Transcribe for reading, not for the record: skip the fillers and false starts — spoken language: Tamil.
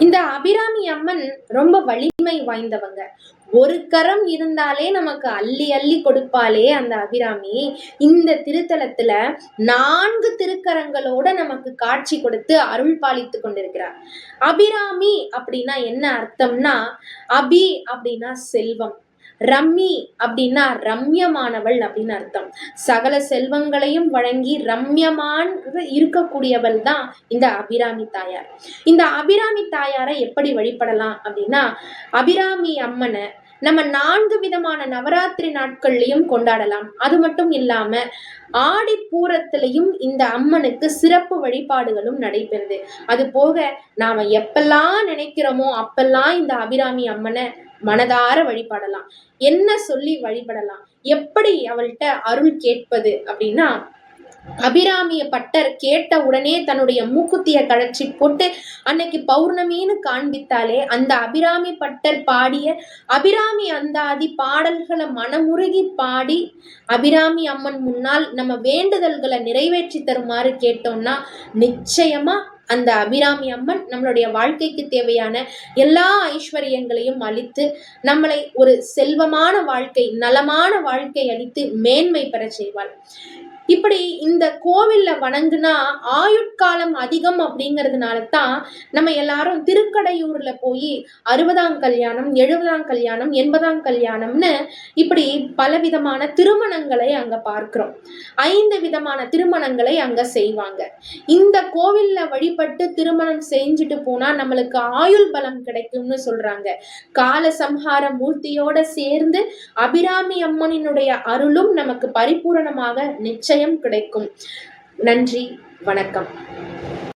இந்த அபிராமி அம்மன் ரொம்ப வலிமை வாய்ந்தவங்க. ஒரு கரம் இருந்தாலே நமக்கு அள்ளி அள்ளி கொடுப்பாளே அந்த அபிராமி. இந்த திருத்தலத்துல 4 திருக்கரங்களோட நமக்கு காட்சி கொடுத்து அருள் பாலித்து கொண்டிருக்கிறார். அபிராமி அப்படின்னா என்ன அர்த்தம்னா, அபி அப்படின்னா செல்வம், ரம்மி அப்படின்னா ரம்யமானவள் அப்படின்னு அர்த்தம். சகல செல்வங்களையும் வழங்கி ரம்யமான இருக்கக்கூடியவள் தான் இந்த அபிராமி தாயார். இந்த அபிராமி தாயாரை எப்படி வழிபடலாம் அப்படின்னா, அபிராமி அம்மனை நம்ம 4 விதமான நவராத்திரி நாட்கள்லயும் கொண்டாடலாம். அது மட்டும் இல்லாம ஆடி பூரத்திலையும் இந்த அம்மனுக்கு சிறப்பு வழிபாடுகளும் நடைபெறுது. அது போக நாம எப்பெல்லாம் நினைக்கிறோமோ அப்பெல்லாம் இந்த அபிராமி அம்மனை மனதார வழிபடலாம். என்ன சொல்லி வழிபடலாம், எப்படி அவள்கிட்ட அருள் கேட்பது அப்படின்னா, அபிராமிய பட்டர் கேட்ட உடனே தன்னுடைய மூக்குத்திய கழற்றி போட்டு அன்னைக்கு பௌர்ணமின்னு காண்பித்தாலே அந்த அபிராமி பட்டர் பாடிய அபிராமி அந்தாதி பாடல்களை மனமுருகி பாடி அபிராமி அம்மன் முன்னால் நம்ம வேண்டுதல்களை நிறைவேற்றி தருமாறு கேட்டோம்னா நிச்சயமா அந்த அபிராமி அம்மன் நம்மளுடைய வாழ்க்கைக்கு தேவையான எல்லா ஐஸ்வர்யங்களையும் அளித்து நம்மளை ஒரு செல்வமான வாழ்க்கை, நலமான வாழ்க்கை அளித்து மேன்மை பெற செய்வாள். இப்படி இந்த கோவில்ல வணங்குனா ஆயுட்காலம் அதிகம் அப்படிங்கிறதுனால தான் நம்ம எல்லாரும் திருக்கடையூர்ல போய் 60ஆம் கல்யாணம், 70ஆம் கல்யாணம், 80ஆம் கல்யாணம்னு இப்படி பலவிதமான திருமணங்களை அங்க பார்க்கிறோம். 5 விதமான திருமணங்களை அங்க செய்வாங்க. இந்த கோவில்ல வழிபட்டு திருமணம் செஞ்சுட்டு போனா நம்மளுக்கு ஆயுள் பலம் கிடைக்கும்னு சொல்றாங்க. கால சம்ஹார மூர்த்தியோட சேர்ந்து அபிராமி அம்மனினுடைய அருளும் நமக்கு பரிபூரணமாக நிச்சயம் கிடைக்கும். நன்றி, வணக்கம்.